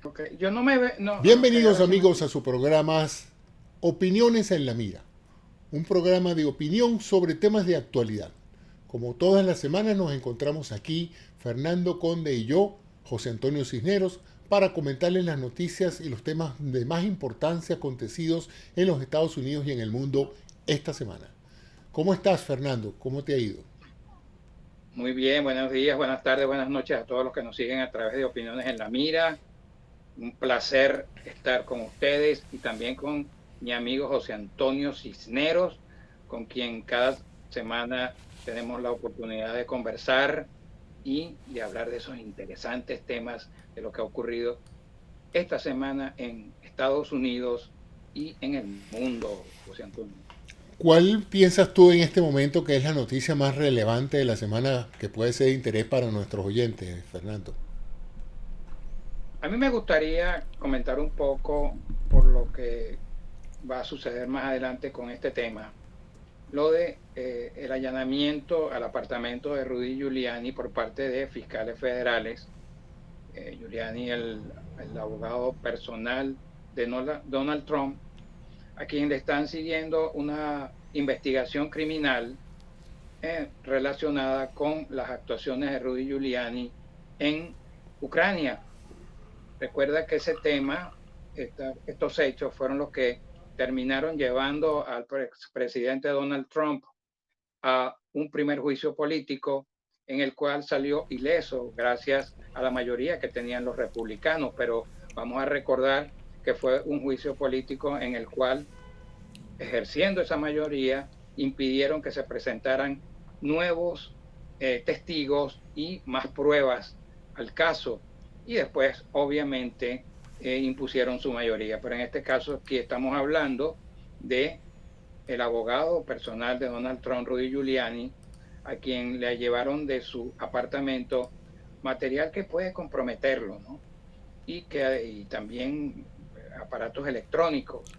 Okay. Yo no me ve, no, ok, Bienvenidos ahora sí me amigos a escucho. su programa Opiniones en la Mira, un programa de opinión sobre temas de actualidad. Como todas las semanas nos encontramos aquí, Fernando Conde y yo, José Antonio Cisneros, para comentarles las noticias y los temas de más importancia acontecidos en los Estados Unidos y en el mundo esta semana. ¿Cómo estás, Fernando? ¿Cómo te ha ido? Muy bien, buenos días, buenas tardes, buenas noches a todos los que nos siguen a través de Opiniones en la Mira. Un placer estar con ustedes y también con mi amigo José Antonio Cisneros, con quien cada semana tenemos la oportunidad de conversar y de hablar de esos interesantes temas de lo que ha ocurrido esta semana en Estados Unidos y en el mundo, José Antonio. ¿Cuál piensas tú en este momento que es la noticia más relevante de la semana que puede ser de interés para nuestros oyentes, Fernando? A mí me gustaría comentar un poco por lo que va a suceder más adelante con este tema, lo de el allanamiento al apartamento de Rudy Giuliani por parte de fiscales federales. Giuliani, el abogado personal de Donald Trump, a quien le están siguiendo una investigación criminal relacionada con las actuaciones de Rudy Giuliani en Ucrania. Recuerda que ese tema, estos hechos fueron los que terminaron llevando al presidente Donald Trump a un primer juicio político en el cual salió ileso gracias a la mayoría que tenían los republicanos, pero vamos a recordar que fue un juicio político en el cual, ejerciendo esa mayoría, impidieron que se presentaran nuevos testigos y más pruebas al caso. Y después, obviamente, impusieron su mayoría. Pero en este caso, aquí estamos hablando de el abogado personal de Donald Trump, Rudy Giuliani, a quien le llevaron de su apartamento material que puede comprometerlo, ¿no? Y también aparatos electrónicos.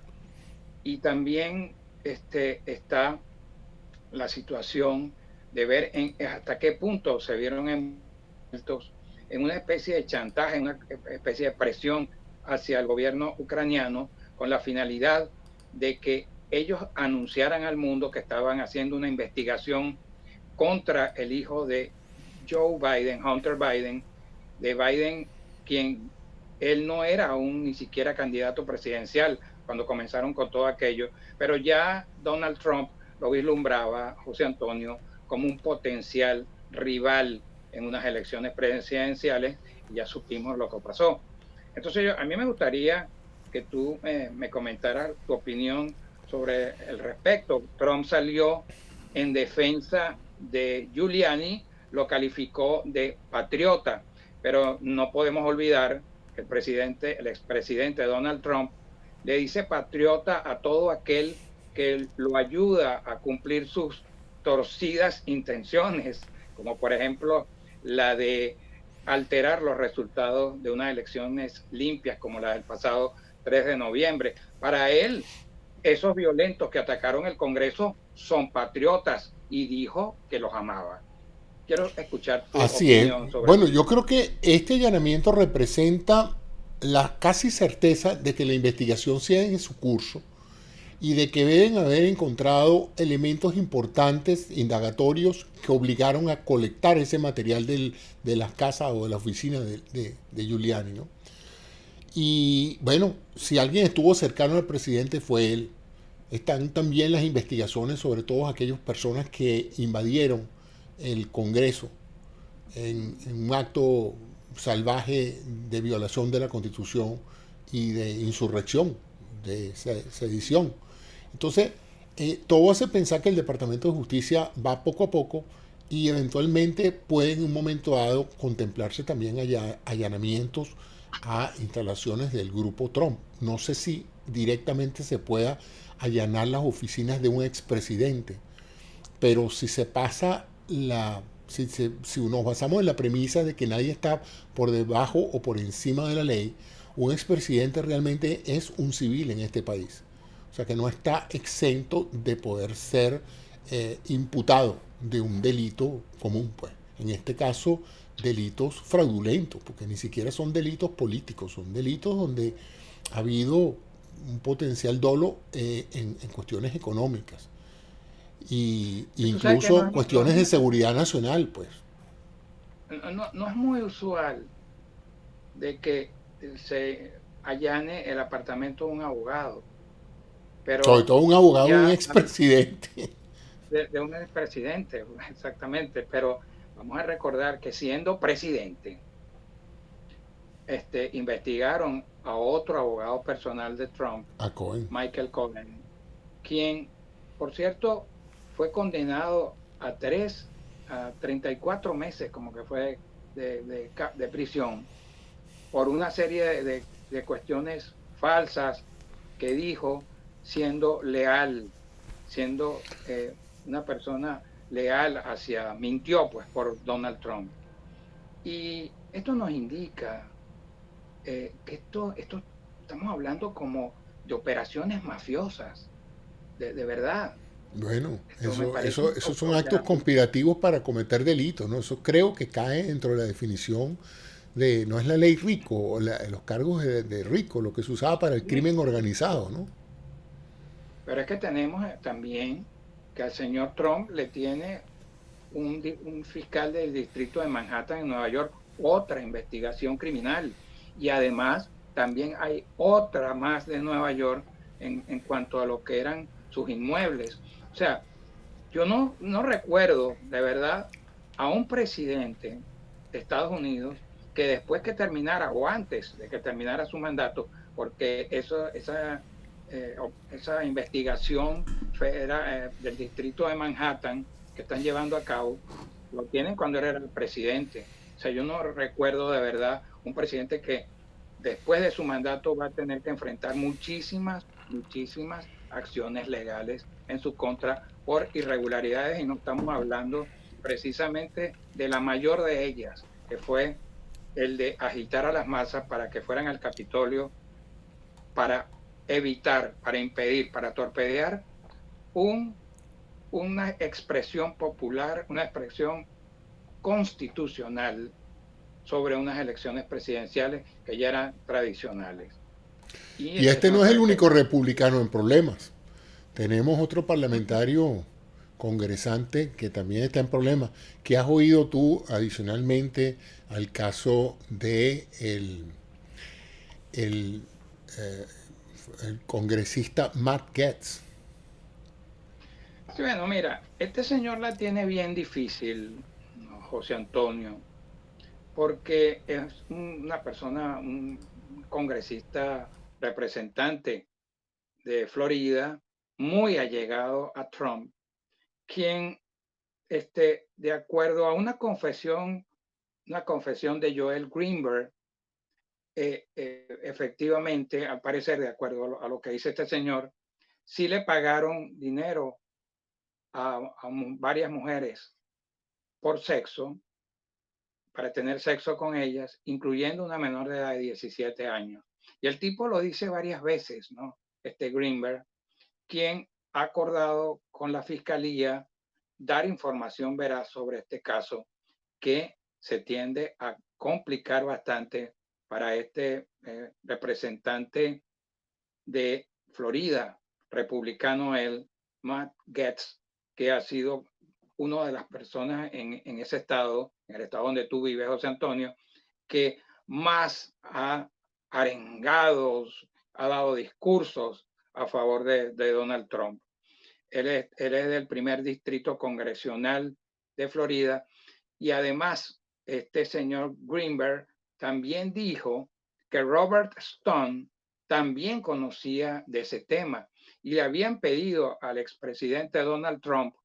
Y también está la situación de ver hasta qué punto se vieron envueltos en una especie de chantaje, en una especie de presión hacia el gobierno ucraniano con la finalidad de que ellos anunciaran al mundo que estaban haciendo una investigación contra el hijo de Joe Biden, Hunter Biden, de Biden, quien él no era aún ni siquiera candidato presidencial cuando comenzaron con todo aquello, pero ya Donald Trump lo vislumbraba, José Antonio, como un potencial rival en unas elecciones presidenciales y ya supimos lo que pasó. Entonces a mí me gustaría que tú me comentaras tu opinión sobre el respecto. Trump salió en defensa de Giuliani, lo calificó de patriota, pero no podemos olvidar que el expresidente Donald Trump le dice patriota a todo aquel que lo ayuda a cumplir sus torcidas intenciones, como por ejemplo la de alterar los resultados de unas elecciones limpias como la del pasado 3 de noviembre. Para él, esos violentos que atacaron el Congreso son patriotas y dijo que los amaba. Quiero escuchar tu Así es. opinión sobre Bueno, eso. yo creo que este allanamiento representa la casi certeza de que la investigación siga en su curso y de que deben haber encontrado elementos importantes, indagatorios, que obligaron a colectar ese material de las casas o de la oficina de Giuliani, ¿no? Y bueno, si alguien estuvo cercano al presidente fue él. Están también las investigaciones sobre todas aquellas personas que invadieron el Congreso en un acto salvaje de violación de la Constitución y de insurrección, de sedición. Entonces, todo hace pensar que el Departamento de Justicia va poco a poco y eventualmente puede en un momento dado contemplarse también allanamientos a instalaciones del grupo Trump. No sé si directamente se pueda allanar las oficinas de un expresidente, pero si se pasa si nos basamos en la premisa de que nadie está por debajo o por encima de la ley, un expresidente realmente es un civil en este país. O sea que no está exento de poder ser imputado de un delito común. Pues. En este caso, delitos fraudulentos, porque ni siquiera son delitos políticos, son delitos donde ha habido un potencial dolo en cuestiones económicas y Tú sabes que incluso cuestiones de seguridad nacional, pues. no es muy usual de que se allane el apartamento de un abogado, Sobre pero todo un abogado de un ya expresidente. de un expresidente, exactamente, pero vamos a recordar que siendo presidente, investigaron a otro abogado personal de Trump, A Cohen. Michael Cohen, quien, por cierto, fue condenado a 34 meses, como que fue de prisión, por una serie de cuestiones falsas que dijo siendo leal, siendo una persona leal mintió pues por Donald Trump. Y esto nos indica que estamos hablando como de operaciones mafiosas, de verdad. Bueno, Esto me parece un esos son poco actos ya, conspirativos para cometer delitos, ¿no? Eso creo que cae dentro de la definición de, no es la ley RICO, o los cargos de RICO, lo que se usaba para el sí, crimen organizado, ¿no? pero es que tenemos también que al señor Trump le tiene un fiscal del distrito de Manhattan en Nueva York otra investigación criminal. Y además también hay otra más de Nueva York en cuanto a lo que eran sus inmuebles. O sea, yo no recuerdo de verdad a un presidente de Estados Unidos que después que terminara o antes de que terminara su mandato, porque esa investigación era, del distrito de Manhattan que están llevando a cabo, lo tienen cuando él era el presidente. O sea, yo no recuerdo de verdad un presidente que después de su mandato va a tener que enfrentar muchísimas acciones legales en su contra por irregularidades y no estamos hablando precisamente de la mayor de ellas, que fue el de agitar a las masas para que fueran al Capitolio para evitar, para impedir, para torpedear un, una expresión popular, una expresión constitucional sobre unas elecciones presidenciales que ya eran tradicionales. Y Y eso este me no es el parece, único republicano en problemas. Tenemos otro parlamentario congresante que también está en problemas. ¿Qué has oído tú adicionalmente al caso de el, eh, el congresista Matt Gaetz? sí, bueno, mira, este señor la tiene bien difícil, ¿no? José Antonio, porque es una persona, un congresista representante de Florida, muy allegado a Trump, quien, de acuerdo a una confesión de Joel Greenberg, efectivamente, al parecer, de acuerdo a lo que dice este señor, sí le pagaron dinero a varias mujeres por sexo, para tener sexo con ellas, incluyendo una menor de edad de 17 años. Y el tipo lo dice varias veces, ¿no? Greenberg, quien ha acordado con la fiscalía dar información veraz sobre este caso que se tiende a complicar bastante para representante de Florida, republicano él, Matt Gaetz, que ha sido una de las personas en ese estado, en el estado donde tú vives, José Antonio, que más ha arengado, ha dado discursos a favor de Donald Trump. Él es del primer distrito congresional de Florida y además este señor Greenberg también dijo que Robert Stone también conocía de ese tema y le habían pedido al expresidente Donald Trump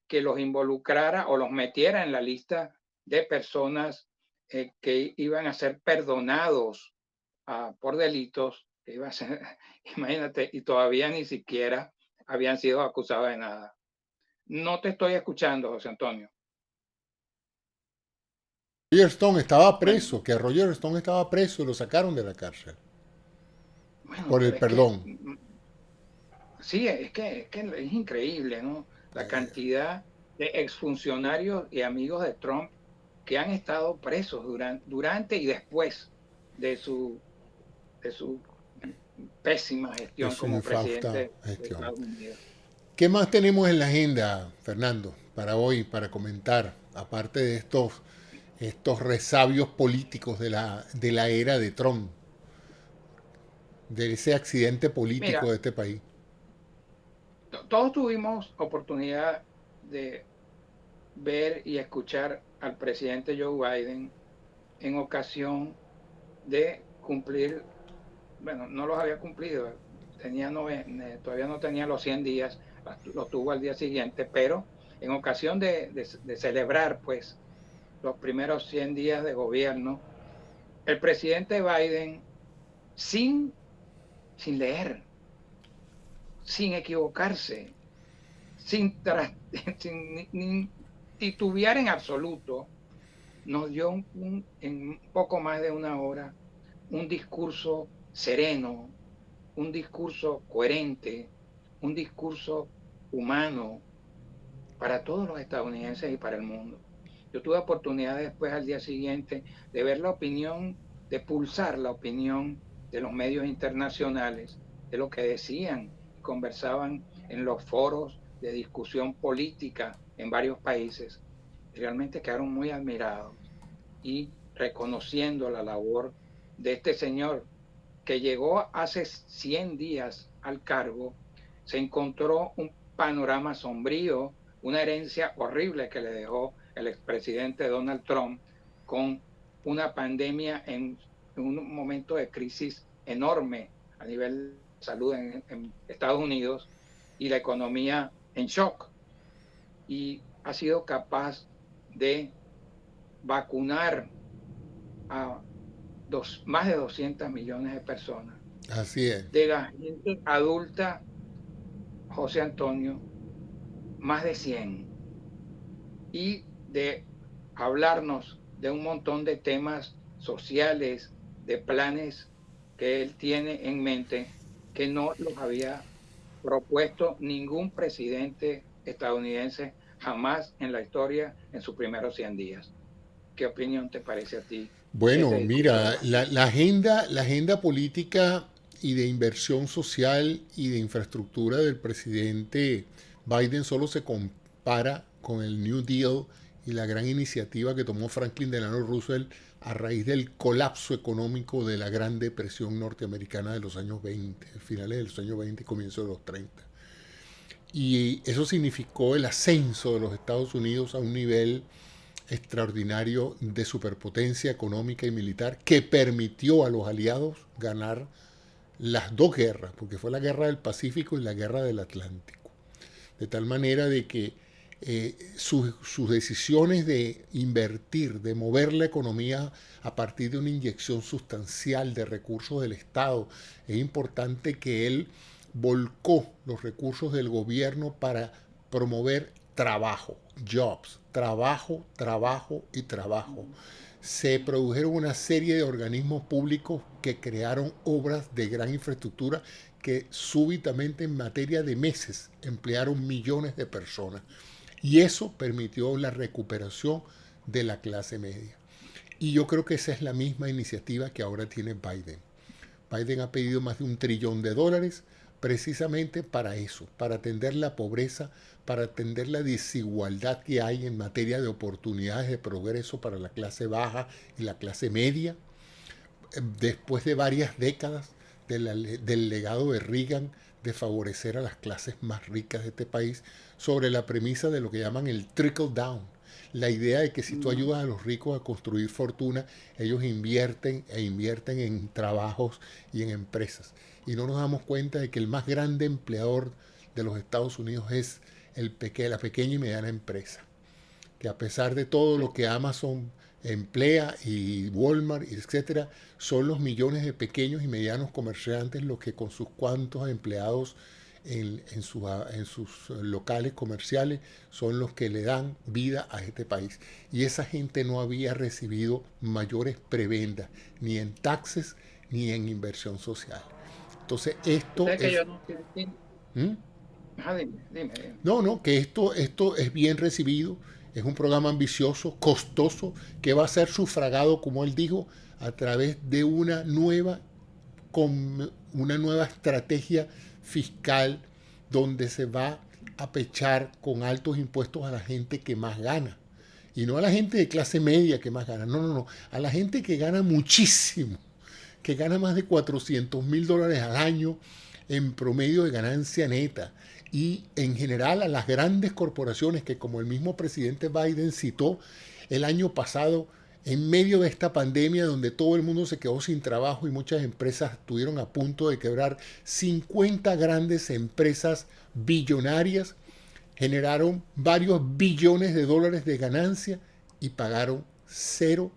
que los involucrara o los metiera en la lista de personas que iban a ser perdonados por delitos, que iba a ser, imagínate, y todavía ni siquiera habían sido acusados de nada. No te estoy escuchando, José Antonio. Roger Stone estaba Bueno, preso, que Roger Stone estaba preso y lo sacaron de la cárcel bueno, por el pero es que perdón. sí, es que es increíble, ¿no? La cantidad de exfuncionarios y amigos de Trump que han estado presos durante y después de su, de su pésima de gestión su como nefasta presidente de gestión. Estados Unidos. ¿Qué más tenemos en la agenda, Fernando, para hoy, para comentar, aparte de estos resabios políticos de la era de Trump, de ese accidente político Mira, de este país? todos tuvimos oportunidad de ver y escuchar al presidente Joe Biden en ocasión de cumplir, bueno, no los había cumplido, todavía no tenía los 100 días, los tuvo al día siguiente, pero en ocasión de celebrar pues los primeros 100 días de gobierno, el presidente Biden, sin, sin leer, sin equivocarse, sin, sin ni titubear en absoluto, nos dio en poco más de una hora un discurso sereno, un discurso coherente, un discurso humano para todos los estadounidenses y para el mundo. Yo tuve oportunidad después al día siguiente de ver la opinión, de pulsar la opinión de los medios internacionales, de lo que decían y conversaban en los foros de discusión política en varios países. Realmente quedaron muy admirados y reconociendo la labor de este señor que llegó hace 100 días al cargo, se encontró un panorama sombrío, una herencia horrible que le dejó el expresidente Donald Trump con una pandemia en un momento de crisis enorme a nivel de salud en Estados Unidos y la economía en shock. Y ha sido capaz de vacunar a más de 200 millones de personas. Así es. De la gente adulta, José Antonio, más de 100. Y de hablarnos de un montón de temas sociales, de planes que él tiene en mente que no los había propuesto ningún presidente estadounidense jamás en la historia en sus primeros 100 días. ¿Qué opinión te parece a ti ese Bueno, discurso? mira, la agenda política y de inversión social y de infraestructura del presidente Biden solo se compara con el New Deal y la gran iniciativa que tomó Franklin Delano Roosevelt a raíz del colapso económico de la Gran Depresión norteamericana de los años 20, finales de los años 20 y comienzos de los 30. Y eso significó el ascenso de los Estados Unidos a un nivel extraordinario de superpotencia económica y militar que permitió a los aliados ganar las dos guerras, porque fue la guerra del Pacífico y la guerra del Atlántico. De tal manera de que sus decisiones de invertir, de mover la economía a partir de una inyección sustancial de recursos del Estado, es importante que él volcó los recursos del gobierno para promover trabajo, jobs, trabajo, trabajo y trabajo. Se produjeron una serie de organismos públicos que crearon obras de gran infraestructura que súbitamente en materia de meses emplearon millones de personas. Y eso permitió la recuperación de la clase media. Y yo creo que esa es la misma iniciativa que ahora tiene Biden. Biden ha pedido más de $1 trillón precisamente para eso, para atender la pobreza, para atender la desigualdad que hay en materia de oportunidades de progreso para la clase baja y la clase media. Después de varias décadas del legado de Reagan de favorecer a las clases más ricas de este país sobre la premisa de lo que llaman el trickle down. La idea de que si tú ayudas a los ricos a construir fortuna, ellos invierten en trabajos y en empresas. Y no nos damos cuenta de que el más grande empleador de los Estados Unidos es la pequeña y mediana empresa. Que a pesar de todo lo que Amazon emplea y Walmart, etcétera, son los millones de pequeños y medianos comerciantes los que con sus cuantos empleados en sus locales comerciales son los que le dan vida a este país. Y esa gente no había recibido mayores prebendas, ni en taxes ni en inversión social. Entonces esto Sé que es... yo no... ¿Mm? Ajá, dime. No, no, que esto es bien recibido Es un programa ambicioso, costoso, que va a ser sufragado, como él dijo, a través de con una nueva estrategia fiscal donde se va a pechar con altos impuestos a la gente que más gana. Y no a la gente de clase media que más gana, no, no, no, a la gente que gana muchísimo, que gana más de $400,000 al año en promedio de ganancia neta. Y en general a las grandes corporaciones que, como el mismo presidente Biden citó el año pasado, en medio de esta pandemia donde todo el mundo se quedó sin trabajo y muchas empresas estuvieron a punto de quebrar, 50 grandes empresas billonarias generaron varios billones de dólares de ganancia y pagaron cero,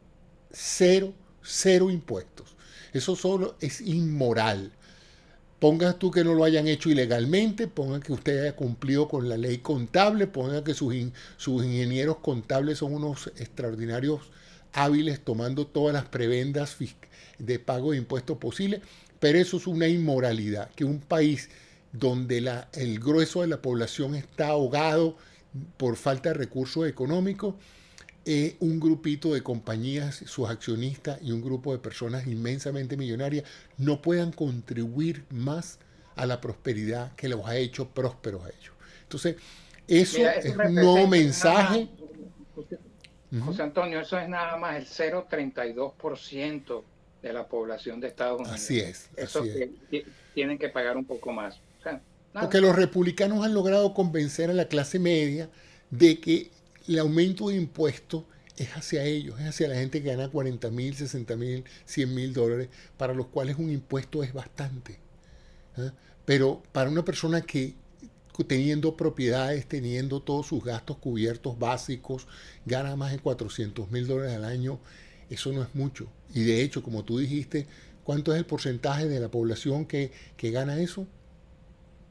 cero, cero impuestos. Eso solo es inmoral. Ponga tú que no lo hayan hecho ilegalmente, ponga que usted haya cumplido con la ley contable, ponga que sus ingenieros contables son unos extraordinarios hábiles tomando todas las prebendas de pago de impuestos posibles, pero eso es una inmoralidad, que un país donde el grueso de la población está ahogado por falta de recursos económicos, un grupito de compañías, sus accionistas y un grupo de personas inmensamente millonarias no puedan contribuir más a la prosperidad que los ha hecho prósperos a ellos. Entonces, eso Mira, eso es un nuevo representa nada más, mensaje. José, Uh-huh. José Antonio, eso es nada más el 0,32% de la población de Estados Unidos. Así es, Eso así es. que tienen que pagar un poco más. O sea, Porque nada. los republicanos han logrado convencer a la clase media de que el aumento de impuestos es hacia ellos, es hacia la gente que gana 40,000, 60,000, $100,000, para los cuales un impuesto es bastante. ¿Eh? Pero para una persona que teniendo propiedades, teniendo todos sus gastos cubiertos básicos, gana más de $400,000 al año, eso no es mucho. Y de hecho, como tú dijiste, ¿cuánto es el porcentaje de la población que gana eso?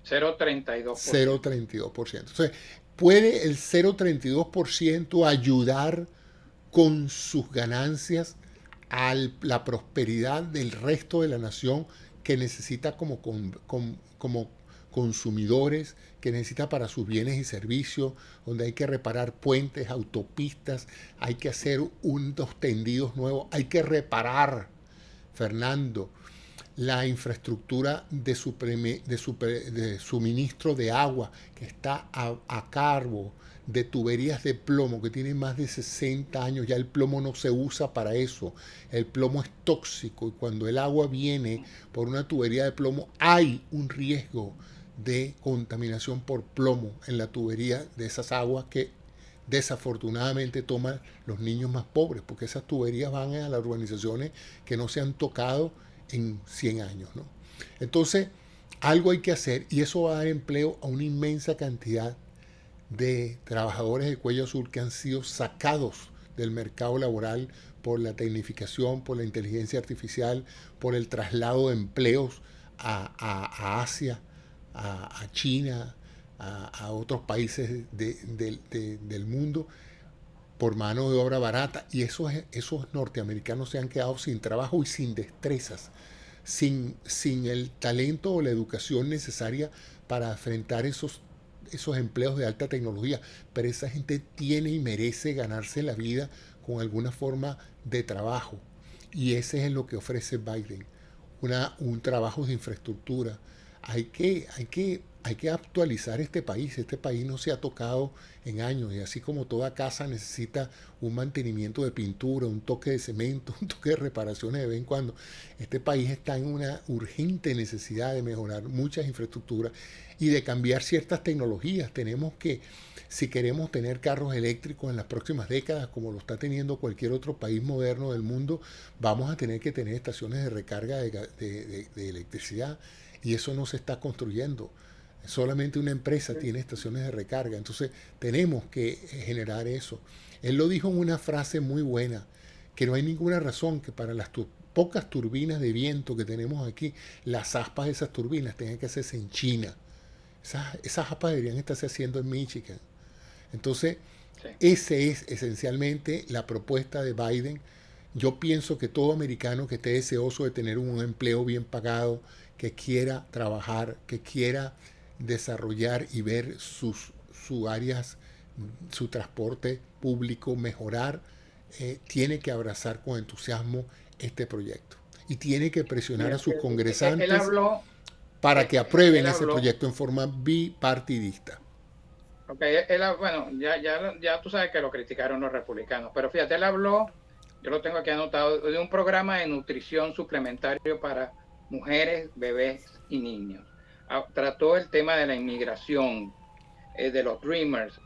0,32%. 0,32%. Entonces, ¿puede el 0,32% ayudar con sus ganancias a la prosperidad del resto de la nación que necesita como consumidores, que necesita para sus bienes y servicios, donde hay que reparar puentes, autopistas, hay que hacer unos tendidos nuevos, hay que reparar, Fernando, la infraestructura de suministro de agua que está a cargo de tuberías de plomo que tienen más de 60 años. Ya el plomo no se usa para eso. El plomo es tóxico y cuando el agua viene por una tubería de plomo hay un riesgo de contaminación por plomo en la tubería de esas aguas que desafortunadamente toman los niños más pobres, porque esas tuberías van a las urbanizaciones que no se han tocado en 100 años, ¿no? Entonces, algo hay que hacer y eso va a dar empleo a una inmensa cantidad de trabajadores de cuello azul que han sido sacados del mercado laboral por la tecnificación, por la inteligencia artificial, por el traslado de empleos a Asia, a China, a otros países del mundo por mano de obra barata. Y esos norteamericanos se han quedado sin trabajo y sin destrezas, sin el talento o la educación necesaria para enfrentar esos empleos de alta tecnología. Pero esa gente tiene y merece ganarse la vida con alguna forma de trabajo. Y ese es lo que ofrece Biden. Un trabajo de infraestructura. Hay que actualizar este país. Este país no se ha tocado en años y así como toda casa necesita un mantenimiento de pintura, un toque de cemento, un toque de reparaciones de vez en cuando. Este país está en una urgente necesidad de mejorar muchas infraestructuras y de cambiar ciertas tecnologías. Tenemos que, si queremos tener carros eléctricos en las próximas décadas, como lo está teniendo cualquier otro país moderno del mundo, vamos a tener que tener estaciones de recarga de electricidad y eso no se está construyendo. Solamente una empresa tiene estaciones de recarga. Entonces tenemos que generar eso. Él lo dijo en una frase muy buena, que no hay ninguna razón que para las pocas turbinas de viento que tenemos aquí, las aspas de esas turbinas tengan que hacerse en China. Esas aspas deberían estarse haciendo en Michigan. Entonces, Sí. esa es esencialmente la propuesta de Biden. Yo pienso que todo americano que esté deseoso de tener un empleo bien pagado, que quiera trabajar, que quiera desarrollar y ver sus áreas su transporte público, mejorar, tiene que abrazar con entusiasmo este proyecto y tiene que presionar a Mira, sus él congresantes habló, para que aprueben él ese habló, proyecto en forma bipartidista. okay, bueno, ya tú sabes que lo criticaron los republicanos, pero fíjate, él habló, yo lo tengo aquí anotado, de un programa de nutrición suplementario para mujeres, bebés y niños. Trató el tema de la inmigración, de los Dreamers,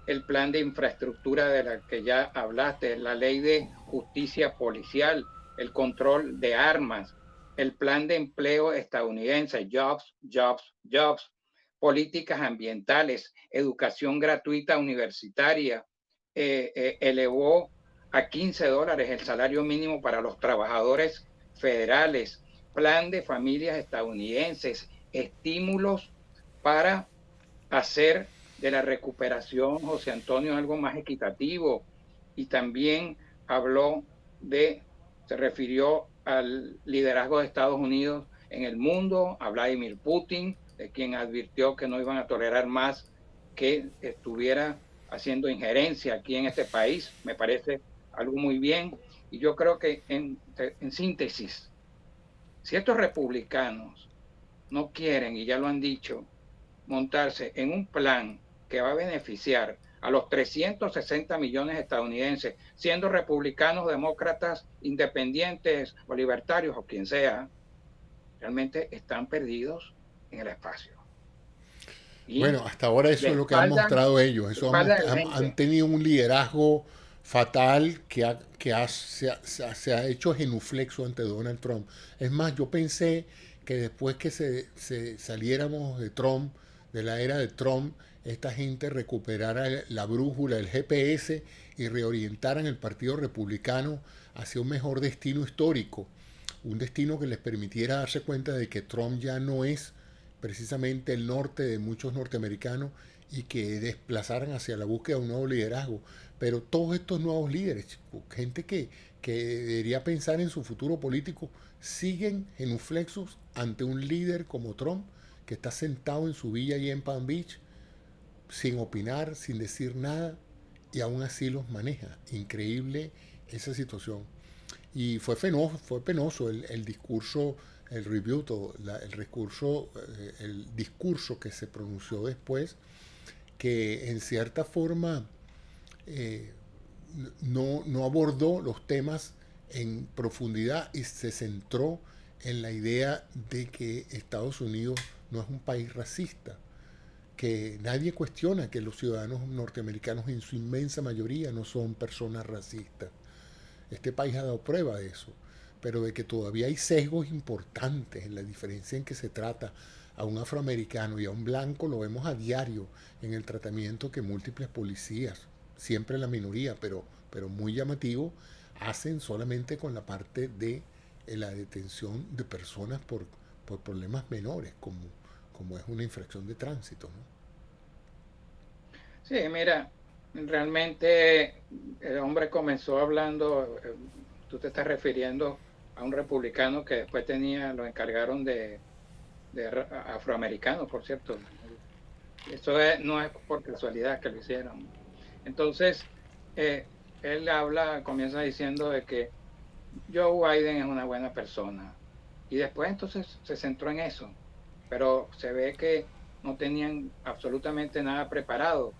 el plan de infraestructura de la que ya hablaste, la ley de justicia policial, el control de armas, el plan de empleo estadounidense, jobs, jobs, jobs, políticas ambientales, educación gratuita universitaria, elevó a $15 el salario mínimo para los trabajadores federales, plan de familias estadounidenses, estímulos para hacer de la recuperación, José Antonio, algo más equitativo. Y también habló se refirió al liderazgo de Estados Unidos en el mundo, a Vladimir Putin, de quien advirtió que no iban a tolerar más que estuviera haciendo injerencia aquí en este país. Me parece algo muy bien. Y yo creo que en síntesis, si estos republicanos no quieren, y ya lo han dicho, montarse en un plan que va a beneficiar a los 360 millones estadounidenses, siendo republicanos, demócratas, independientes o libertarios o quien sea, realmente están perdidos en el espacio. Y Bueno, hasta ahora eso de es lo que han espalda, mostrado ellos. de Eso espalda de la han gente. tenido un liderazgo fatal se ha hecho genuflexo ante Donald Trump. Es más, yo pensé que después que saliéramos de Trump, de la era de Trump, esta gente recuperara la brújula, el GPS y reorientaran el Partido Republicano hacia un mejor destino histórico. Un destino que les permitiera darse cuenta de que Trump ya no es precisamente el norte de muchos norteamericanos y que desplazaran hacia la búsqueda de un nuevo liderazgo. Pero todos estos nuevos líderes, chicos, gente que debería pensar en su futuro político, siguen genuflexos ante un líder como Trump, que está sentado en su villa allí en Palm Beach, sin opinar, sin decir nada, y aún así los maneja. Increíble esa situación. Y fue penoso el discurso, el review, el discurso que se pronunció después, que en cierta forma eh, no abordó los temas en profundidad y se centró en la idea de que Estados Unidos no es un país racista, que nadie cuestiona que los ciudadanos norteamericanos en su inmensa mayoría no son personas racistas. Este país ha dado prueba de eso, pero de que todavía hay sesgos importantes en la diferencia en que se trata a un afroamericano y a un blanco, lo vemos a diario en el tratamiento que múltiples policías, siempre la minoría, pero muy llamativo, hacen solamente con la parte de la detención de personas por problemas menores, como es una infracción de tránsito, ¿no? Sí, mira, realmente el hombre comenzó hablando, tú te estás refiriendo a un republicano que después lo encargaron de afroamericanos, por cierto. No es por casualidad que lo hicieron. Entonces, eh, él comienza diciendo de que Joe Biden es una buena persona. Y después entonces se centró en eso. Pero se ve que no tenían absolutamente nada preparado.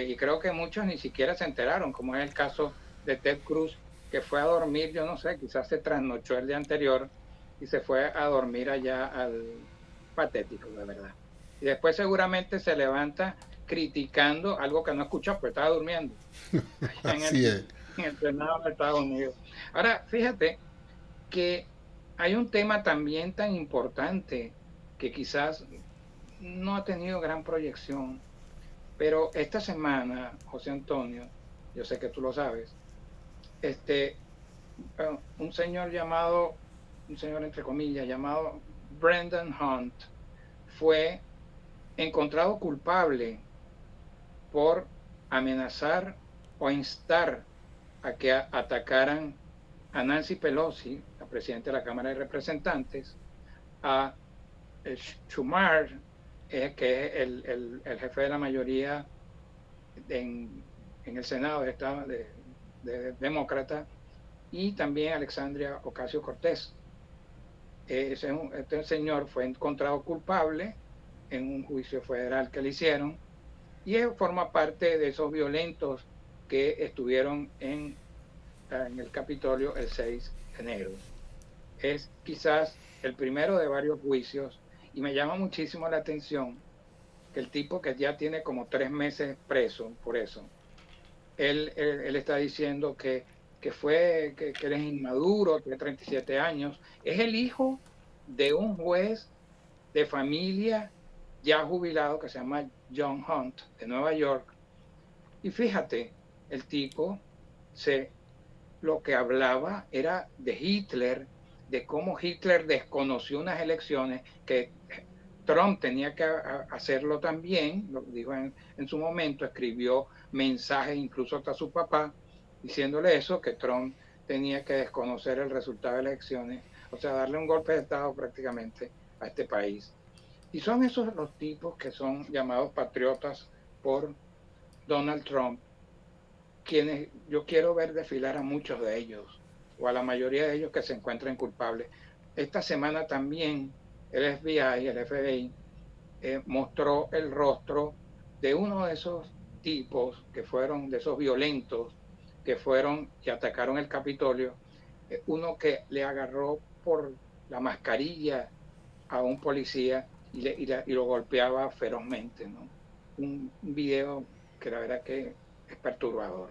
Y creo que muchos ni siquiera se enteraron, como es el caso de Ted Cruz, que fue a dormir, yo no sé, quizás se trasnochó el día anterior y se fue a dormir allá al patético, de verdad. Y después seguramente se levanta criticando algo que no escuchó, porque estaba durmiendo allá Así es. en el Senado de Estados Unidos. Ahora, fíjate que hay un tema también tan importante que quizás no ha tenido gran proyección, pero esta semana, José Antonio, yo sé que tú lo sabes, este, un señor un señor entre comillas, llamado Brendan Hunt, fue encontrado culpable por amenazar o instar a que atacaran a Nancy Pelosi, la presidenta de la Cámara de Representantes, a Schumer, que es el jefe de la mayoría en el Senado de demócrata, y también Alexandria Ocasio-Cortez. Este señor fue encontrado culpable en un juicio federal que le hicieron, y él forma parte de esos violentos que estuvieron en el Capitolio el 6 de enero. Es quizás el primero de varios juicios, y me llama muchísimo la atención que el tipo, que ya tiene como 3 meses preso por eso, él está diciendo que él es inmaduro, tiene 37 años, es el hijo de un juez de familia ya jubilado que se llama John Hunt, de Nueva York. Y fíjate, el tipo lo que hablaba era de Hitler, de cómo Hitler desconoció unas elecciones, que Trump tenía que hacerlo también, lo dijo en su momento, escribió mensajes incluso hasta su papá, diciéndole eso, que Trump tenía que desconocer el resultado de las elecciones, o sea, darle un golpe de Estado prácticamente a este país. Y son esos los tipos que son llamados patriotas por Donald Trump, quienes yo quiero ver desfilar a muchos de ellos, o a la mayoría de ellos que se encuentren culpables. Esta semana también el FBI, el FBI, mostró el rostro de uno de esos tipos que fueron, de esos violentos que fueron y atacaron el Capitolio, uno que le agarró por la mascarilla a un policía y lo golpeaba ferozmente, ¿no? Un video que la verdad que es perturbador.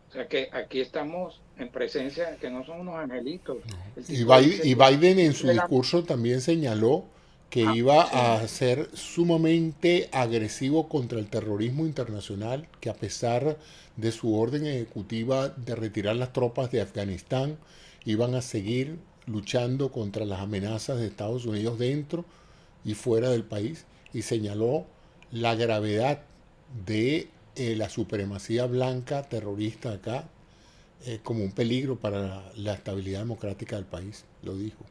O sea que aquí estamos en presencia que no son unos angelitos. El tipo dice Y que Biden en su cumple la... discurso también señaló que iba Sí, a ser sumamente agresivo contra el terrorismo internacional, que a pesar de su orden ejecutiva de retirar las tropas de Afganistán, iban a seguir luchando contra las amenazas de Estados Unidos dentro y fuera del país, y señaló la gravedad de la supremacía blanca terrorista acá como un peligro para la estabilidad democrática del país, lo dijo.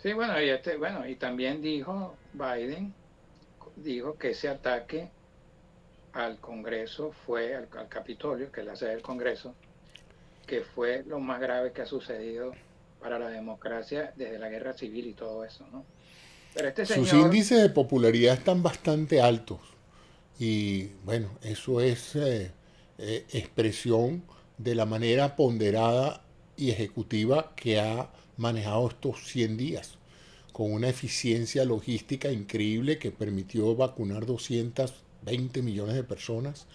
sí, bueno, y también dijo Biden, dijo que ese ataque al Congreso fue, al Capitolio, que es la sede del Congreso, que fue lo más grave que ha sucedido para la democracia desde la guerra civil y todo eso, ¿no? Pero este Sus señor, índices de popularidad están bastante altos y bueno, eso es expresión de la manera ponderada y ejecutiva que ha manejado estos 100 días, con una eficiencia logística increíble que permitió vacunar 220 millones de personas,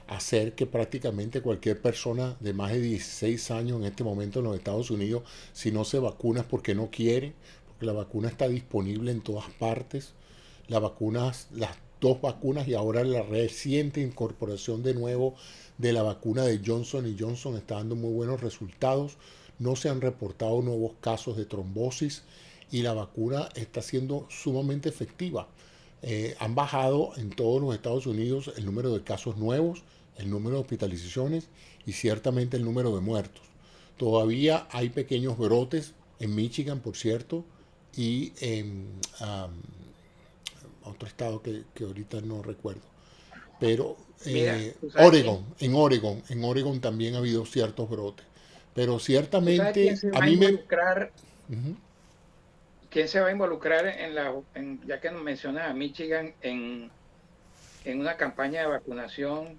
hacer que prácticamente cualquier persona de más de 16 años en este momento en los Estados Unidos, si no se vacuna es porque no quiere, porque la vacuna está disponible en todas partes. Las dos vacunas y ahora la reciente incorporación de nuevo de la vacuna de Johnson y Johnson está dando muy buenos resultados. No se han reportado nuevos casos de trombosis y la vacuna está siendo sumamente efectiva. Han bajado en todos los Estados Unidos el número de casos nuevos, el número de hospitalizaciones y ciertamente el número de muertos. Todavía hay pequeños brotes en Michigan, por cierto, y en otro estado que ahorita no recuerdo. Pero mira, En Oregon también ha habido ciertos brotes. Pero tú sabes quién ciertamente se a va a mí me... involucrar, Uh-huh. quién se va a involucrar ya que nos mencionas a Michigan, en una campaña de vacunación,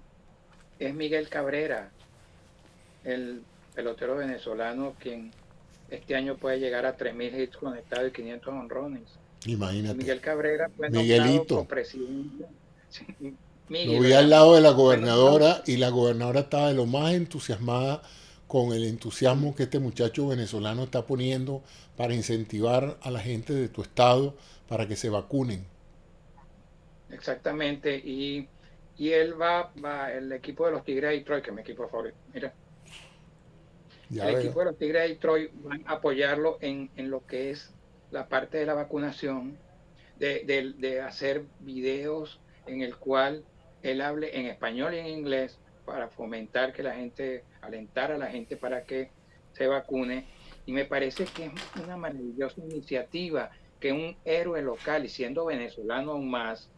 es Miguel Cabrera, el pelotero venezolano, quien este año puede llegar a 3.000 hits conectados y 500 honrones. Y Imagínate. Miguel Cabrera fue nombrado Miguelito. copresidente. Sí, Lo Miggy, vi al ¿verdad? lado de la Fue nombrado, gobernadora y la gobernadora estaba de lo más entusiasmada con el entusiasmo sí, que este muchacho venezolano está poniendo para incentivar a la gente de tu estado para que se vacunen. exactamente. Y él el equipo de los Tigres de Detroit, que es mi equipo favorito, mira, Ya el veo. equipo de los Tigres de Detroit van a apoyarlo en lo que es la parte de la vacunación, de hacer videos en el cual él hable en español y en inglés para fomentar que la gente, alentar a la gente para que se vacune. Y me parece que es una maravillosa iniciativa que un héroe local, y siendo venezolano aún más,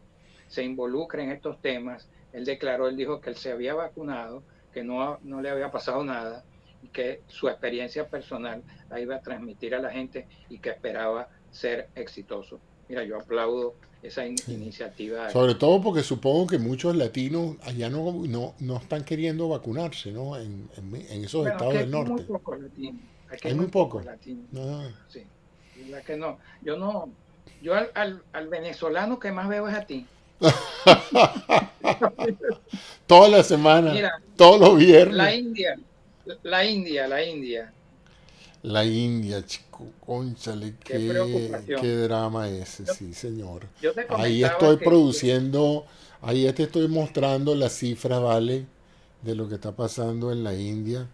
se involucre en estos temas, él dijo que él se había vacunado, que no le había pasado nada y que su experiencia personal la iba a transmitir a la gente y que esperaba ser exitoso. Mira, yo aplaudo esa Sí. iniciativa. Sobre todo porque supongo que muchos latinos allá no están queriendo vacunarse, ¿no? En esos Bueno, es estados que del aquí hay muy norte. pocos latinos, aquí hay Hay muy muy pocos poco. latinos. Ah, Sí, de verdad que no. Yo no, yo al venezolano que más veo es a ti. toda la semana, Mira, todos los la viernes. India, la India, La India, chico, cónchale, qué qué preocupación. drama ese, Yo, sí, señor. yo te Ahí comentaba estoy que produciendo, ahí ya te estoy mostrando las cifras, ¿vale? De lo que está pasando en la India.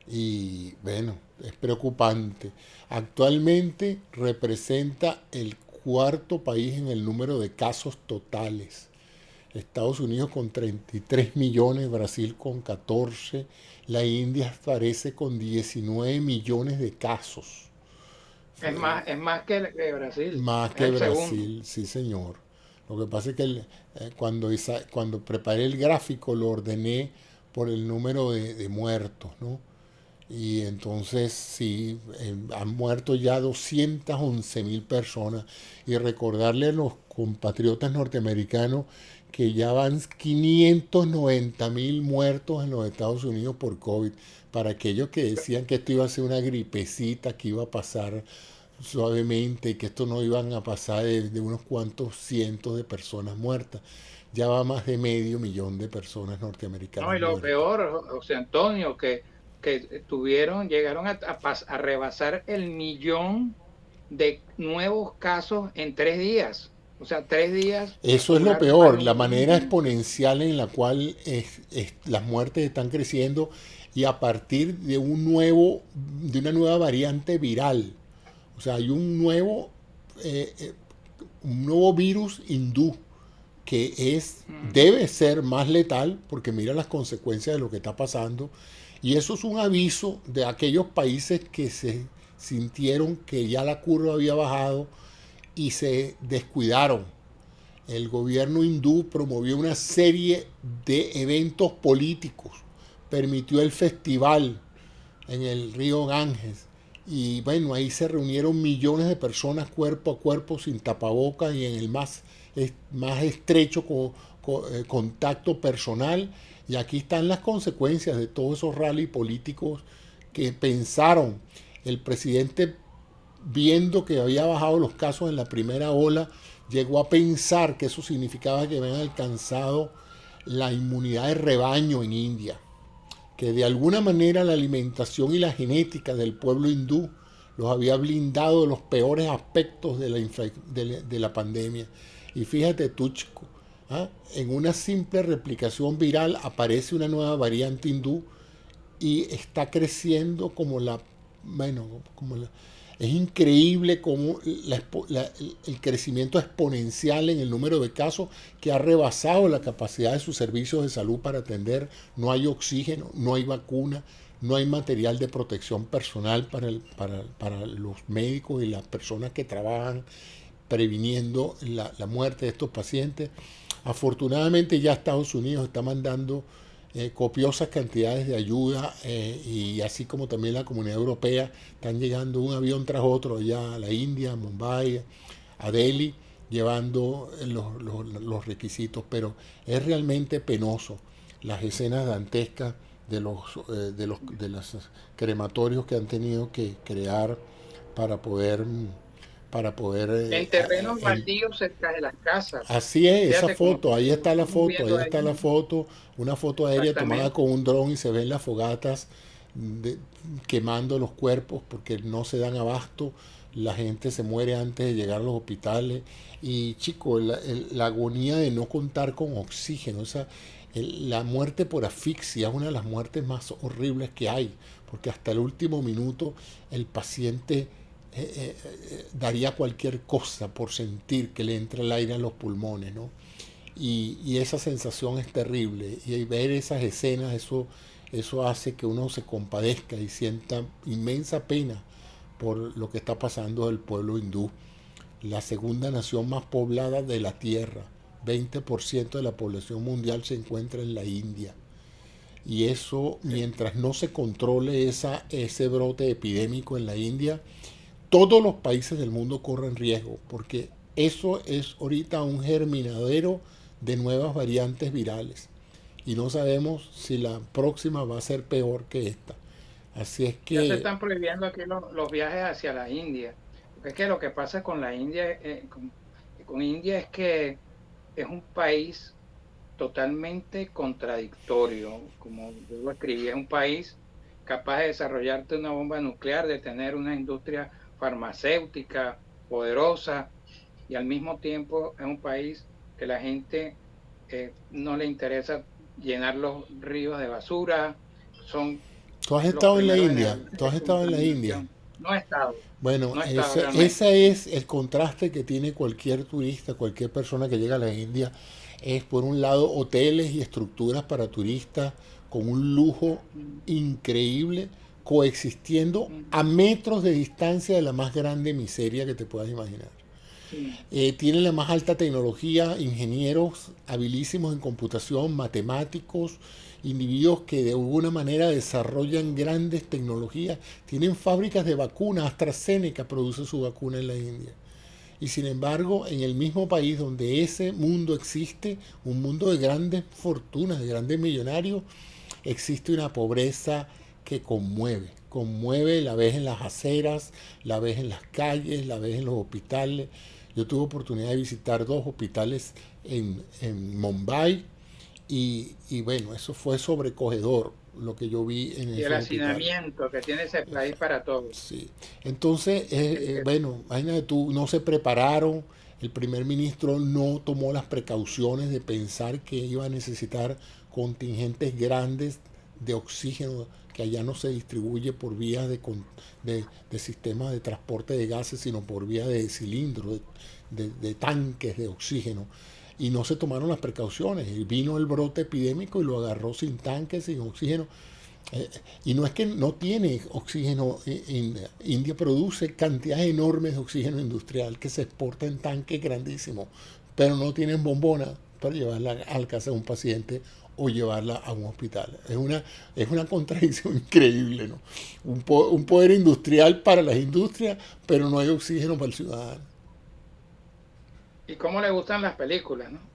Y bueno, es preocupante. Actualmente representa el cuarto país en el número de casos totales. Estados Unidos con 33 millones, Brasil con 14, la India aparece con 19 millones de casos. es más que Brasil, Más es que el segundo. Brasil, sí señor. Lo que pasa es que cuando preparé el gráfico lo ordené por el número de muertos, ¿no? Y entonces sí, han muerto ya 211.000 personas. Y recordarle a los compatriotas norteamericanos que ya van 590.000 muertos en los Estados Unidos por COVID. Para aquellos que decían que esto iba a ser una gripecita, que iba a pasar suavemente y que esto no iban a pasar de unos cuantos cientos de personas muertas. Ya va más de medio millón de personas No, norteamericanas y lo muertas. peor, José Antonio, que llegaron a rebasar el millón de nuevos casos en 3 días. O sea, 3 días Eso es lo lograron más de peor, un la millón. manera exponencial en la cual las muertes están creciendo y a partir de una nueva variante viral. O sea, hay eh, eh, un nuevo virus hindú que Ujú. debe ser más letal porque mira las consecuencias de lo que está pasando. Y eso es un aviso de aquellos países que se sintieron que ya la curva había bajado y se descuidaron. El gobierno hindú promovió una serie de eventos políticos, permitió el festival en el río Ganges y bueno, ahí se reunieron millones de personas cuerpo a cuerpo sin tapabocas y en el más estrecho contacto personal. Y aquí están las consecuencias de todos esos rallies políticos que pensaron. El presidente, viendo que había bajado los casos en la primera ola, llegó a pensar que eso significaba que habían alcanzado la inmunidad de rebaño en India, que de alguna manera la alimentación y la genética del pueblo hindú los había blindado de los peores aspectos de la pandemia. Y fíjate tú, chico, ¿ah? En una simple replicación viral aparece una nueva variante hindú y está creciendo bueno, es increíble como el crecimiento exponencial en el número de casos que ha rebasado la capacidad de sus servicios de salud para atender. No hay oxígeno, no hay vacuna, no hay material de protección personal para los médicos y las personas que trabajan previniendo la muerte de estos pacientes. Afortunadamente ya Estados Unidos está mandando copiosas cantidades de ayuda y así como también la Comunidad Europea están llegando un avión tras otro ya a la India, a Mumbai, a Delhi, llevando los requisitos, pero es realmente penoso las escenas dantescas de los crematorios que han tenido que crear para poder para poder En terrenos baldíos cerca de las casas. así es, esa Fíjate foto, ahí como está la estamos foto, ahí viendo está ahí. la foto, una foto aérea tomada Exactamente. con un dron y se ven las fogatas de- quemando los cuerpos porque no se dan abasto, la gente se muere antes de llegar a los hospitales y chico, la agonía de no contar con oxígeno, la muerte por asfixia es una de las muertes más horribles que hay, porque hasta el último minuto el paciente daría cualquier cosa por sentir que le entra el aire a los pulmones, ¿no? Y esa sensación es terrible. Y ver esas escenas, eso hace que uno se compadezca y sienta inmensa pena por lo que está pasando del pueblo hindú, la segunda nación más poblada de la tierra, 20% de la población mundial se encuentra en la India. Y eso, mientras no se controle ese brote epidémico en la India, todos los países del mundo corren riesgo, porque eso es ahorita un germinadero de nuevas variantes virales. Y no sabemos si la próxima va a ser peor que esta. Así es Ya se que, están prohibiendo aquí los viajes hacia la India. Porque es que lo que pasa con la India, con India es que es un país totalmente contradictorio. Como yo lo escribí, es un país capaz de desarrollarte una bomba nuclear, de tener una industria farmacéutica poderosa, y al mismo tiempo es un país que la gente no le interesa llenar los ríos de basura, son tú has los estado en la primeros en India, el tú has de estado en la India. contaminación. No he estado, Bueno, no he estado ese realmente. es el contraste que tiene cualquier turista, cualquier persona que llega a la India. Es por un lado hoteles y estructuras para turistas con un lujo Mm, increíble, coexistiendo mm, a metros de distancia de la más grande miseria que te puedas imaginar. sí, Tiene la más alta tecnología, ingenieros habilísimos en computación, matemáticos, individuos que de alguna manera desarrollan grandes tecnologías. Tienen fábricas de vacunas, AstraZeneca produce su vacuna en la India. Y sin embargo, en el mismo país donde ese mundo existe, un mundo de grandes fortunas, de grandes millonarios, existe una pobreza que conmueve. Conmueve, la ves en las aceras, la ves en las calles, la ves en los hospitales. Yo tuve oportunidad de visitar dos hospitales en Mumbai y bueno, eso fue sobrecogedor lo que yo vi en y el esos hospitales. hacinamiento que tiene ese país para todos. Sí. Entonces, Que bueno, imagínate tú, no se prepararon, el primer ministro no tomó las precauciones de pensar que iba a necesitar contingentes grandes de oxígeno, que allá no se distribuye por vías de sistemas de transporte de gases, sino por vía de cilindros, de tanques de oxígeno. Y no se tomaron las precauciones. Y vino el brote epidémico y lo agarró sin tanques, sin oxígeno. Eh, y no es que no tiene oxígeno, India produce cantidades enormes de oxígeno industrial que se exporta en tanques grandísimos, pero no tienen bombona para llevarla al casa de un paciente o llevarla a un hospital. Es una contradicción increíble, ¿no? Un poder industrial para las industrias, pero no hay oxígeno para el ciudadano. y cómo le gustan las películas, ¿no?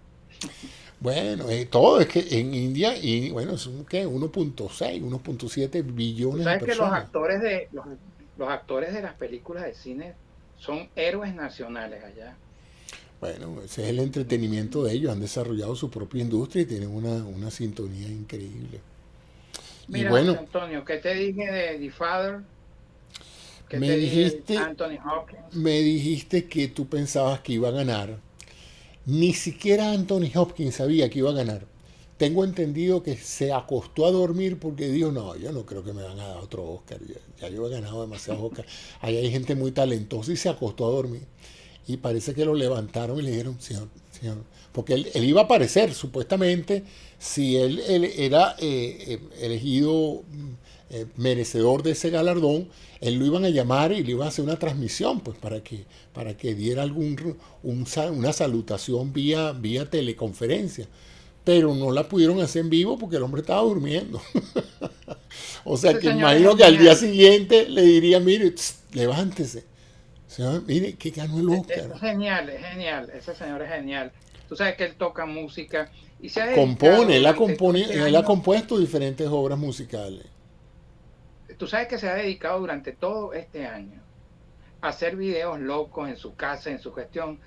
Bueno, todo es que en India, y bueno, son ¿qué? 1.6, 1.7 Tú billones de sabes que personas. los actores de las películas de cine son héroes nacionales allá. Bueno, ese es el entretenimiento de ellos. Han desarrollado su propia industria y tienen una sintonía increíble. Y Mira, José bueno, Antonio, ¿qué te dije de The Father? ¿Qué me te dije de dijiste, Anthony Hopkins? me dijiste que tú pensabas que iba a ganar. Ni siquiera Anthony Hopkins sabía que iba a ganar. Tengo entendido que se acostó a dormir porque dijo, no, yo no creo que me van a dar otro Oscar. Ya yo he ganado demasiados Oscar. Ahí hay gente muy talentosa y se acostó a dormir. Y parece que lo levantaron y le dijeron, señor, señor, porque él iba a aparecer, supuestamente, si él era elegido merecedor de ese galardón, él lo iban a llamar y le iban a hacer una transmisión, pues para que diera una salutación vía teleconferencia. Pero no la pudieron hacer en vivo porque el hombre estaba durmiendo. O sea Ese que señor es imagino que al día genial. siguiente le diría, mire, levántese. Señor, mire, que ganó el Oscar. Es genial, es genial. Ese señor es genial. Tú sabes que él toca música y se ha dedicado Compone, durante todo este él ha año. compuesto diferentes obras musicales. Tú sabes que se ha dedicado durante todo este año a hacer videos locos en su casa, en su gestión.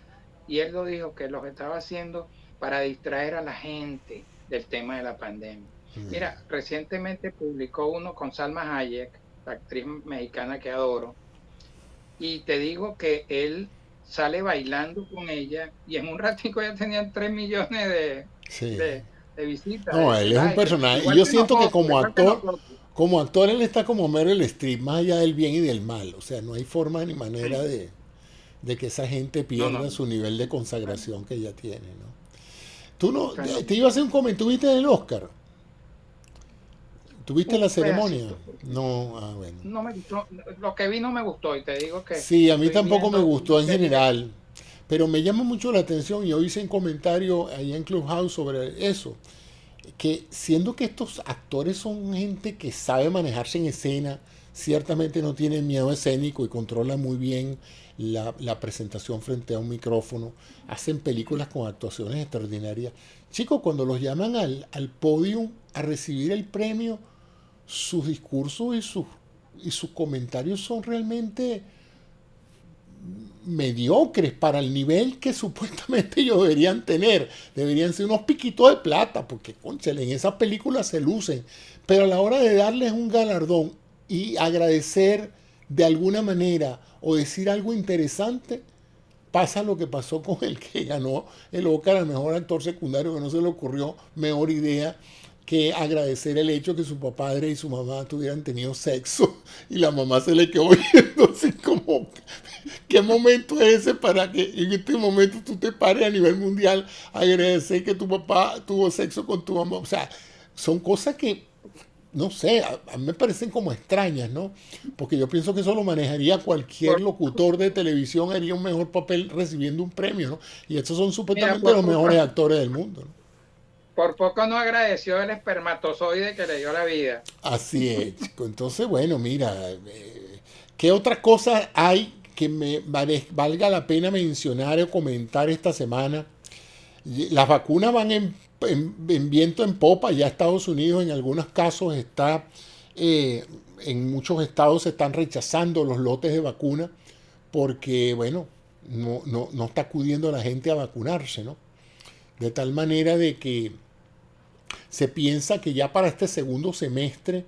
Y él lo dijo que los estaba haciendo para distraer a la gente del tema de la pandemia. Mira, recientemente publicó uno con Salma Hayek, la actriz mexicana que adoro, y te digo que él sale bailando con ella y en un ratico ya tenían 3 millones Sí. de visitas, No, de él es un likes. personaje. Y yo siento que Igual que nosotros. como actor él está como Meryl Streep, más allá del bien y del mal. O sea, no hay forma ni manera Sí. de que esa gente No, no, pierda su nivel de bueno, consagración que ya tiene, ¿no? Tú no, bueno, te iba a hacer un comentario, ¿tuviste el Oscar? ¿Tuviste la un ceremonia? pedacito, porque No, ah, bueno. no me gustó, lo que vi no me gustó y te digo que Sí, a mí estoy tampoco me viendo, gustó en general, Pero me llama mucho la atención, y hoy hice un comentario ahí en Clubhouse sobre eso, que siendo que estos actores son gente que sabe manejarse en escena, ciertamente no tienen miedo escénico y controlan muy bien la presentación frente a un micrófono, hacen películas con actuaciones extraordinarias. Chicos, cuando los llaman al podio a recibir el premio, sus discursos y sus comentarios son realmente mediocres para el nivel que supuestamente ellos deberían tener. Deberían ser unos piquitos de plata, porque, cónchale, en esas películas se lucen. Pero a la hora de darles un galardón y agradecer de alguna manera o decir algo interesante, pasa lo que pasó con el que ganó el Oscar al mejor actor secundario, que no se le ocurrió mejor idea que agradecer el hecho que su padre y su mamá tuvieran tenido sexo y la mamá se le quedó viendo así como, ¿qué momento es ese para que en este momento tú te pares a nivel mundial a agradecer que tu papá tuvo sexo con tu mamá? O sea, son cosas que, no sé, a mí me parecen como extrañas, ¿no? Porque yo pienso que eso lo manejaría cualquier Por, locutor de televisión, haría un mejor papel recibiendo un premio, ¿no? Y estos son mira, supuestamente los mejores actores del mundo, ¿no? por poco no agradeció el espermatozoide que le dio la vida. Así es, chico. Entonces, bueno, mira, ¿qué otras cosas hay que valga la pena mencionar o comentar esta semana? Las vacunas van en viento en popa. Ya Estados Unidos en algunos casos está, en muchos estados se están rechazando los lotes de vacuna porque, bueno, no está acudiendo la gente a vacunarse, ¿no? De tal manera de que se piensa que ya para este segundo semestre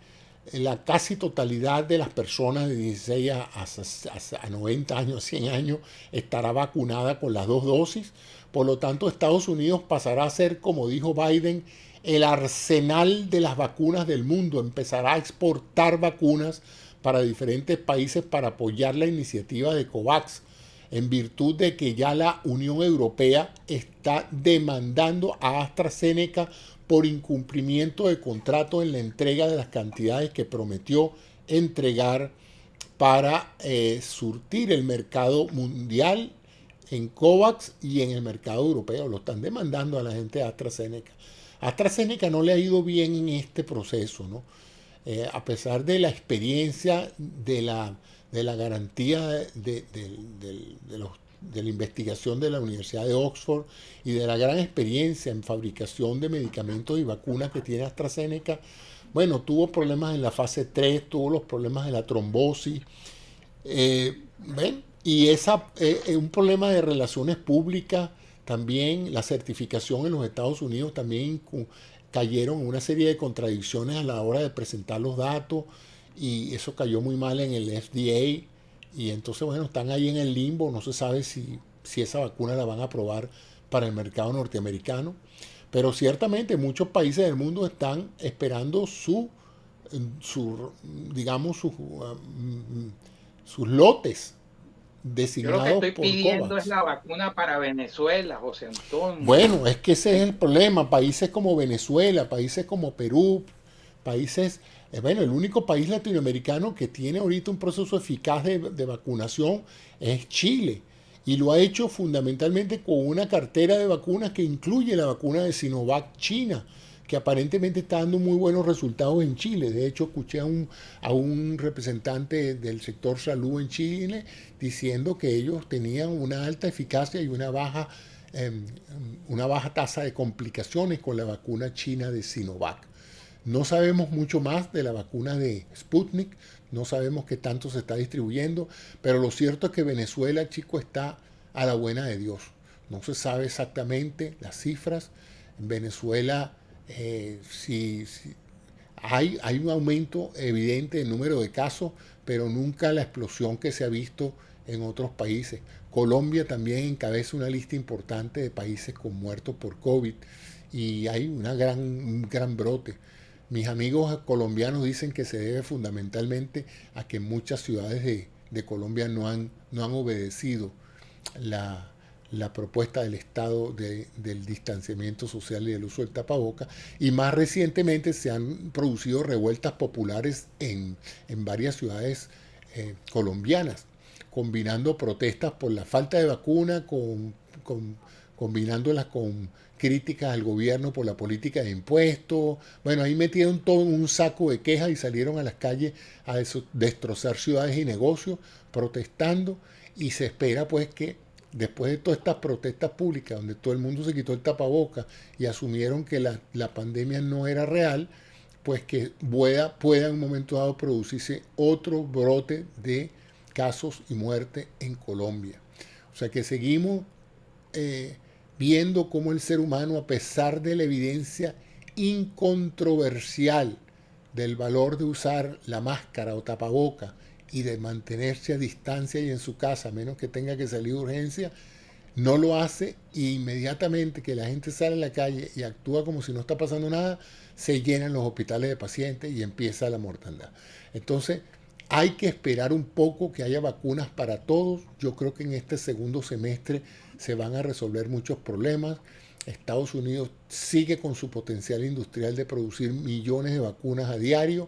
la casi totalidad de las personas de 16 a 90 años, 100 años, estará vacunada con las dos dosis. Por lo tanto, Estados Unidos pasará a ser, como dijo Biden, el arsenal de las vacunas del mundo. Empezará a exportar vacunas para diferentes países para apoyar la iniciativa de COVAX, en virtud de que ya la Unión Europea está demandando a AstraZeneca por incumplimiento de contrato en la entrega de las cantidades que prometió entregar para surtir el mercado mundial en COVAX y en el mercado europeo. Lo están demandando a la gente de AstraZeneca. AstraZeneca no le ha ido bien en este proceso, ¿no? A pesar de la experiencia de la garantía de la investigación de la Universidad de Oxford y de la gran experiencia en fabricación de medicamentos y vacunas que tiene AstraZeneca, bueno, tuvo problemas en la fase 3, tuvo los problemas de la trombosis, ¿ven? Y un problema de relaciones públicas también, la certificación en los Estados Unidos también cayeron en una serie de contradicciones a la hora de presentar los datos y eso cayó muy mal en el FDA y entonces bueno, están ahí en el limbo, no se sabe si esa vacuna la van a aprobar para el mercado norteamericano, pero ciertamente muchos países del mundo están esperando su digamos, sus lotes Yo lo que designados estoy por pidiendo es COVAX. la vacuna para Venezuela, José Antonio. Bueno, es que ese es el problema. Países como Venezuela, países como Perú, países, bueno, el único país latinoamericano que tiene ahorita un proceso eficaz de vacunación es Chile. Y lo ha hecho fundamentalmente con una cartera de vacunas que incluye la vacuna de Sinovac China, que aparentemente está dando muy buenos resultados en Chile. De hecho, escuché a un representante del sector salud en Chile diciendo que ellos tenían una alta eficacia y una baja tasa de complicaciones con la vacuna china de Sinovac. No sabemos mucho más de la vacuna de Sputnik, no sabemos qué tanto se está distribuyendo, pero lo cierto es que Venezuela, chico, está a la buena de Dios. No se sabe exactamente las cifras. En Venezuela si hay un aumento evidente del número de casos, pero nunca la explosión que se ha visto en otros países. Colombia también encabeza una lista importante de países con muertos por COVID y hay un gran brote. Mis amigos colombianos dicen que se debe fundamentalmente a que muchas ciudades de Colombia no han obedecido la, la propuesta del Estado del distanciamiento social y del uso del tapaboca. Y más recientemente se han producido revueltas populares en varias ciudades colombianas combinando protestas por la falta de vacuna combinándolas con críticas al gobierno por la política de impuestos. Bueno, ahí metieron todo en un saco de quejas y salieron a las calles a destrozar ciudades y negocios protestando, y se espera pues que después de todas estas protestas públicas donde todo el mundo se quitó el tapaboca y asumieron que la pandemia no era real, pues que pueda en un momento dado producirse otro brote de casos y muerte en Colombia. O sea que seguimos viendo cómo el ser humano, a pesar de la evidencia incontroversial del valor de usar la máscara o tapaboca y de mantenerse a distancia y en su casa, a menos que tenga que salir de urgencia, no lo hace, y inmediatamente que la gente sale a la calle y actúa como si no está pasando nada, se llenan los hospitales de pacientes y empieza la mortandad. Entonces, hay que esperar un poco que haya vacunas para todos. Yo creo que en este segundo semestre se van a resolver muchos problemas. Estados Unidos sigue con su potencial industrial de producir millones de vacunas a diario,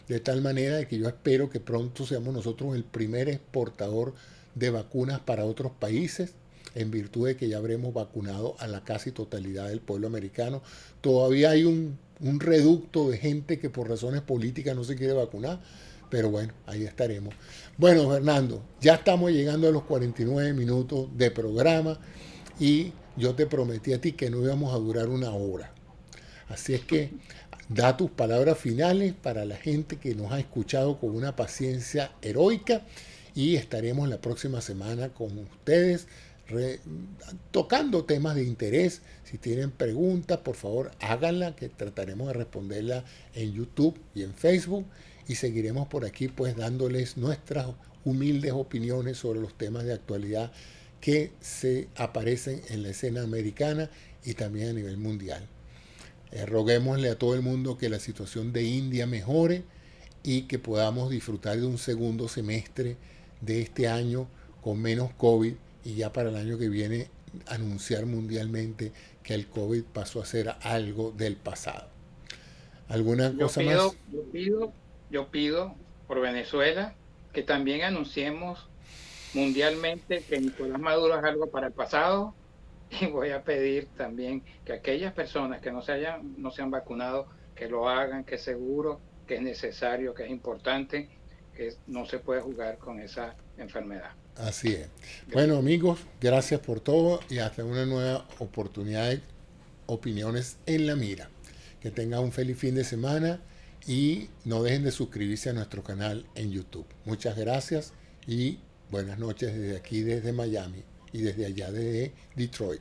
de tal manera de que yo espero que pronto seamos nosotros el primer exportador de vacunas para otros países, en virtud de que ya habremos vacunado a la casi totalidad del pueblo americano. Todavía hay un reducto de gente que por razones políticas no se quiere vacunar, pero bueno, ahí estaremos. Bueno, Fernando, ya estamos llegando a los 49 minutos de programa y yo te prometí a ti que no íbamos a durar una hora. Así es que da tus palabras finales para la gente que nos ha escuchado con una paciencia heroica, y estaremos la próxima semana con ustedes tocando temas de interés. Si tienen preguntas, por favor háganla, que trataremos de responderla en YouTube y en Facebook, y seguiremos por aquí pues dándoles nuestras humildes opiniones sobre los temas de actualidad que se aparecen en la escena americana y también a nivel mundial. Roguémosle a todo el mundo que la situación de India mejore y que podamos disfrutar de un segundo semestre de este año con menos COVID, y ya para el año que viene anunciar mundialmente que el COVID pasó a ser algo del pasado. ¿Alguna cosa más? Yo pido por Venezuela que también anunciemos mundialmente que Nicolás Maduro es algo para el pasado, y voy a pedir también que aquellas personas que no se han vacunado, que lo hagan, que es seguro, que es necesario, que es importante, que no se puede jugar con esa enfermedad. Así es. Bueno, Gracias. amigos, gracias por todo y hasta una nueva oportunidad de opiniones en la mira. Que tengan un feliz fin de semana y no dejen de suscribirse a nuestro canal en YouTube. Muchas gracias y buenas noches desde aquí, desde Miami, y desde allá, desde Detroit.